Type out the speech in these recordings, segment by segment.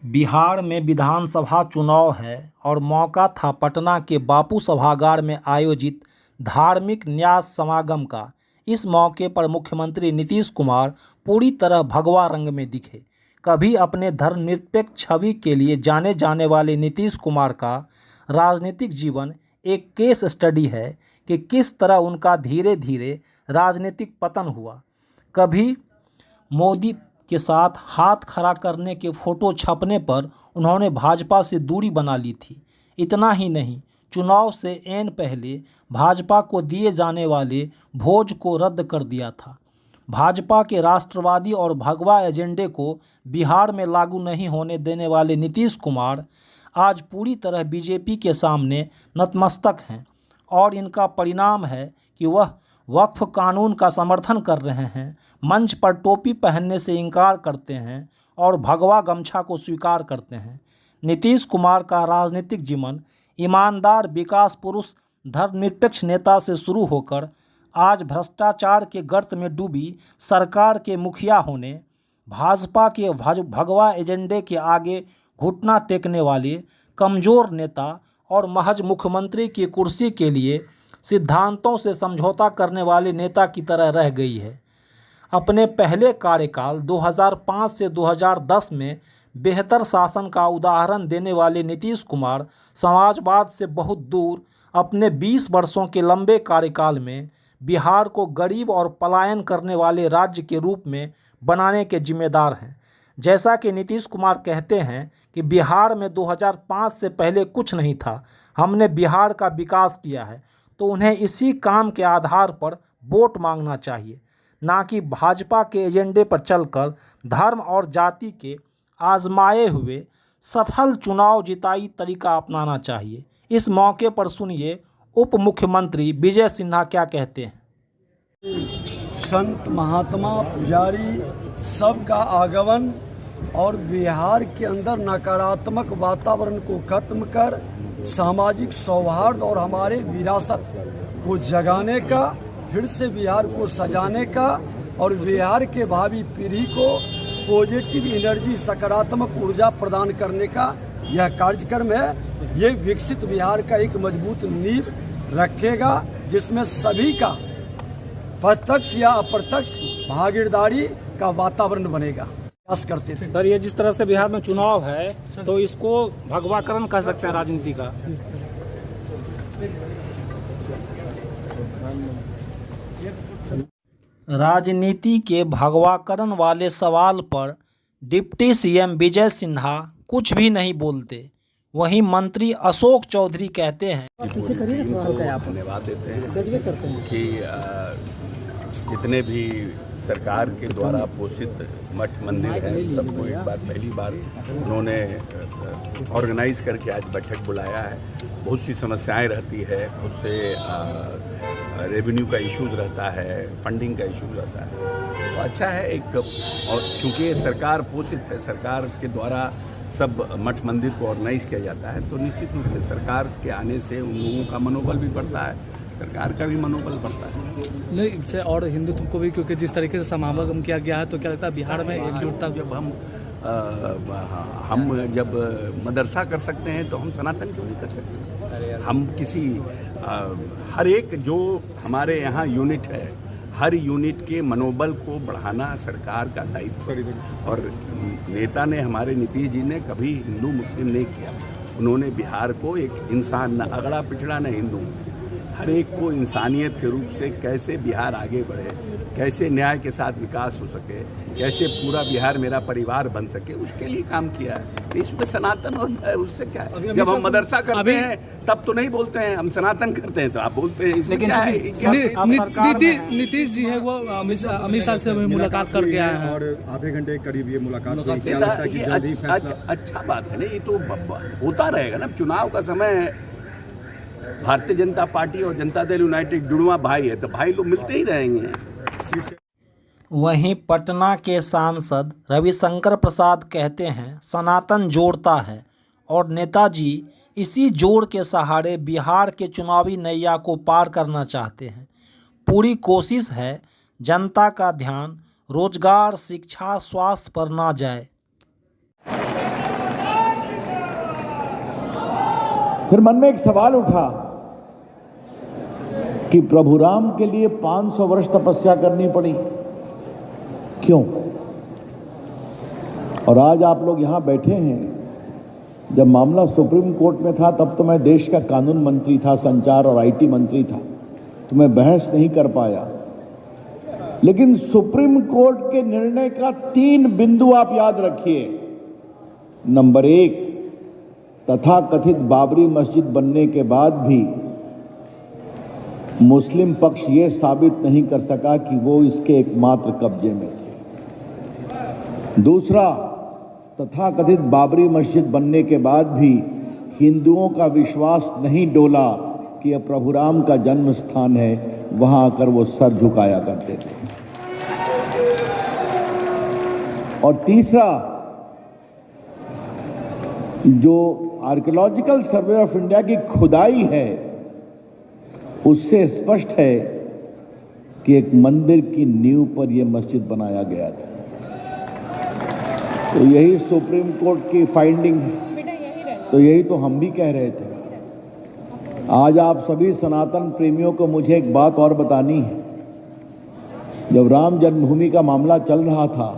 बिहार में विधानसभा चुनाव है और मौका था पटना के बापू सभागार में आयोजित धार्मिक न्यास समागम का। इस मौके पर मुख्यमंत्री नीतीश कुमार पूरी तरह भगवा रंग में दिखे। कभी अपने धर्मनिरपेक्ष छवि के लिए जाने जाने वाले नीतीश कुमार का राजनीतिक जीवन एक केस स्टडी है कि किस तरह उनका धीरे धीरे राजनीतिक पतन हुआ। कभी मोदी के साथ हाथ खड़ा करने के फोटो छपने पर उन्होंने भाजपा से दूरी बना ली थी। इतना ही नहीं, चुनाव से ऐन पहले भाजपा को दिए जाने वाले भोज को रद्द कर दिया था। भाजपा के राष्ट्रवादी और भगवा एजेंडे को बिहार में लागू नहीं होने देने वाले नीतीश कुमार आज पूरी तरह बीजेपी के सामने नतमस्तक हैं और इनका परिणाम है कि वह वक्फ कानून का समर्थन कर रहे हैं, मंच पर टोपी पहनने से इनकार करते हैं और भगवा गमछा को स्वीकार करते हैं। नीतीश कुमार का राजनीतिक जीवन ईमानदार विकास पुरुष धर्मनिरपेक्ष नेता से शुरू होकर आज भ्रष्टाचार के गर्त में डूबी सरकार के मुखिया होने, भाजपा के भगवा एजेंडे के आगे घुटना टेकने वाले कमज़ोर नेता और महज मुख्यमंत्री की कुर्सी के लिए सिद्धांतों से समझौता करने वाले नेता की तरह रह गई है। अपने पहले कार्यकाल 2005 से 2010 में बेहतर शासन का उदाहरण देने वाले नीतीश कुमार समाजवाद से बहुत दूर अपने 20 वर्षों के लंबे कार्यकाल में बिहार को गरीब और पलायन करने वाले राज्य के रूप में बनाने के जिम्मेदार हैं। जैसा कि नीतीश कुमार कहते हैं कि बिहार में 2005 से पहले कुछ नहीं था, हमने बिहार का विकास किया है, तो उन्हें इसी काम के आधार पर वोट मांगना चाहिए, ना कि भाजपा के एजेंडे पर चलकर धर्म और जाति के आजमाए हुए सफल चुनाव जिताई तरीका अपनाना चाहिए। इस मौके पर सुनिए उप मुख्यमंत्री विजय सिन्हा क्या कहते हैं। संत महात्मा पुजारी सबका आगमन और बिहार के अंदर नकारात्मक वातावरण को खत्म कर सामाजिक सौहार्द और हमारे विरासत को जगाने का, फिर से बिहार को सजाने का और बिहार के भावी पीढ़ी को पॉजिटिव एनर्जी, सकारात्मक ऊर्जा प्रदान करने का यह कार्यक्रम है। ये विकसित बिहार का एक मजबूत नींव रखेगा, जिसमें सभी का प्रत्यक्ष या अप्रत्यक्ष भागीदारी का वातावरण बनेगा। करते थे सर, ये जिस तरह से बिहार में चुनाव है तो इसको भगवाकरण कह सकते हैं राजनीति का। राजनीति के भगवाकरण वाले सवाल पर डिप्टी सीएम विजय सिन्हा कुछ भी नहीं बोलते। वहीं मंत्री अशोक चौधरी कहते हैं, धन्यवाद देते हैं कि जितने भी सरकार के द्वारा पोषित मठ मंदिर हैं, सबको एक बार पहली बार उन्होंने ऑर्गेनाइज करके आज बैठक बुलाया है। बहुत सी समस्याएं रहती है, बहुत से रेवेन्यू का इश्यूज रहता है, फंडिंग का इश्यूज रहता है, तो अच्छा है एक। और क्योंकि ये सरकार पोषित है, सरकार के द्वारा सब मठ मंदिर को ऑर्गेनाइज किया जाता है, तो निश्चित रूप से सरकार के आने से उन लोगों का मनोबल भी बढ़ता है, सरकार का भी मनोबल बढ़ता है। नहीं, और हिंदुत्व को भी, क्योंकि जिस तरीके से समागम किया गया है, तो क्या लगता है बिहार में एकजुटता? जब हम जब मदरसा कर सकते हैं तो हम सनातन क्यों नहीं कर सकते? हम किसी हर एक जो हमारे यहाँ यूनिट है, हर यूनिट के मनोबल को बढ़ाना सरकार का दायित्व। और नेता ने, हमारे नीतीश जी ने कभी हिंदू मुस्लिम नहीं किया। उन्होंने बिहार को एक इंसान, न अगड़ा पिछड़ा न हिंदू, हर एक को इंसानियत के रूप से कैसे बिहार आगे बढ़े, कैसे न्याय के साथ विकास हो सके, कैसे पूरा बिहार मेरा परिवार बन सके, उसके लिए काम किया है। इसमें सनातन और उससे क्या है? जब हम मदरसा करते हैं तब तो नहीं बोलते हैं, हम सनातन करते हैं तो आप बोलते हैं। इसमें क्या है? नीतीश जी है वो अमित शाह से मुलाकात करके आए हैं और आधे घंटे करीब ये मुलाकात अच्छा बात है ना, ये तो होता रहेगा ना। चुनाव का समय है, भारतीय जनता पार्टी और जनता दल यूनाइटेड जुड़वा भाई है, तो भाई लोग मिलते ही रहेंगे। वहीं पटना के सांसद रविशंकर प्रसाद कहते हैं, सनातन जोड़ता है और नेताजी इसी जोड़ के सहारे बिहार के चुनावी नैया को पार करना चाहते हैं। पूरी कोशिश है जनता का ध्यान रोजगार, शिक्षा, स्वास्थ्य पर ना जाए। फिर मन में एक सवाल उठा कि प्रभु राम के लिए 500 वर्ष तपस्या करनी पड़ी, क्यों? और आज आप लोग यहां बैठे हैं। जब मामला सुप्रीम कोर्ट में था तब तो मैं देश का कानून मंत्री था, संचार और आईटी मंत्री था, तो मैं बहस नहीं कर पाया। लेकिन सुप्रीम कोर्ट के निर्णय का 3 बिंदु आप याद रखिए। नंबर 1, तथाकथित बाबरी मस्जिद बनने के बाद भी मुस्लिम पक्ष ये साबित नहीं कर सका कि वो इसके एकमात्र कब्जे में थे। दूसरा, तथाकथित बाबरी मस्जिद बनने के बाद भी हिंदुओं का विश्वास नहीं डोला कि यह प्रभु राम का जन्म स्थान है, वहां आकर वो सर झुकाया करते थे। और तीसरा, जो आर्कियोलॉजिकल सर्वे ऑफ इंडिया की खुदाई है उससे स्पष्ट है कि एक मंदिर की नींव पर यह मस्जिद बनाया गया था। तो यही सुप्रीम कोर्ट की फाइंडिंग है, तो यही तो हम भी कह रहे थे। आज आप सभी सनातन प्रेमियों को मुझे एक बात और बतानी है। जब राम जन्मभूमि का मामला चल रहा था,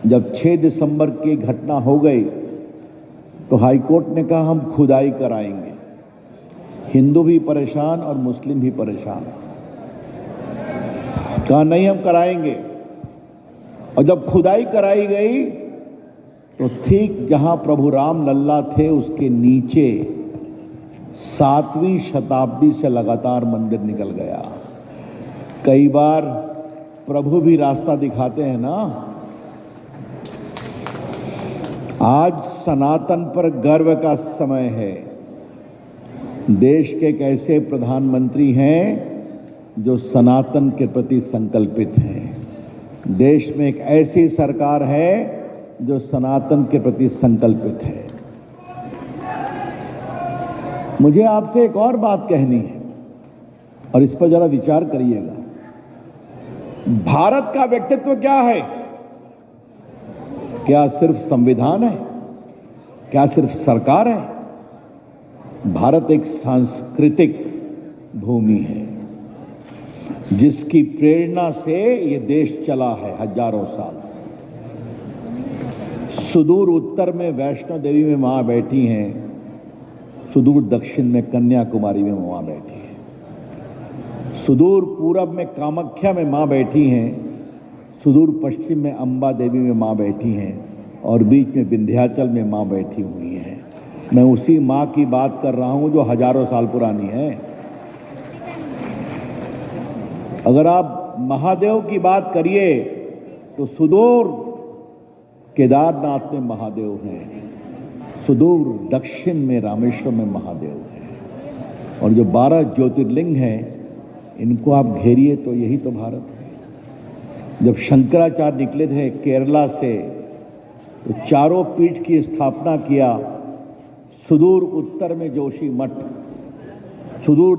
जब 6 दिसंबर की घटना हो गई, तो हाईकोर्ट ने कहा हम खुदाई कराएंगे। हिंदू भी परेशान और मुस्लिम भी परेशान। कहा नहीं हम कराएंगे। और जब खुदाई कराई गई तो ठीक जहां प्रभु राम लल्ला थे उसके नीचे 7वीं शताब्दी से लगातार मंदिर निकल गया। कई बार प्रभु भी रास्ता दिखाते हैं ना। आज सनातन पर गर्व का समय है। देश के एक ऐसे प्रधानमंत्री हैं जो सनातन के प्रति संकल्पित हैं। देश में एक ऐसी सरकार है जो सनातन के प्रति संकल्पित है। मुझे आपसे एक और बात कहनी है और इस पर जरा विचार करिएगा। भारत का व्यक्तित्व क्या है? क्या सिर्फ संविधान है? क्या सिर्फ सरकार है? भारत एक सांस्कृतिक भूमि है जिसकी प्रेरणा से ये देश चला है हजारों साल से। सुदूर उत्तर में वैष्णो देवी में मां बैठी हैं, सुदूर दक्षिण में कन्याकुमारी में मां बैठी है, सुदूर पूरब में कामाख्या में मां बैठी हैं, सुदूर पश्चिम में अंबा देवी में मां बैठी हैं और बीच में विंध्याचल में मां बैठी हुई हैं। मैं उसी मां की बात कर रहा हूं जो हजारों साल पुरानी है। अगर आप महादेव की बात करिए तो सुदूर केदारनाथ में महादेव हैं, सुदूर दक्षिण में रामेश्वरम में महादेव हैं, और जो 12 ज्योतिर्लिंग हैं इनको आप घेरिए तो यही तो भारत है। जब शंकराचार्य निकले थे केरला से तो चारों पीठ की स्थापना किया। सुदूर उत्तर में जोशी मठ, सुदूर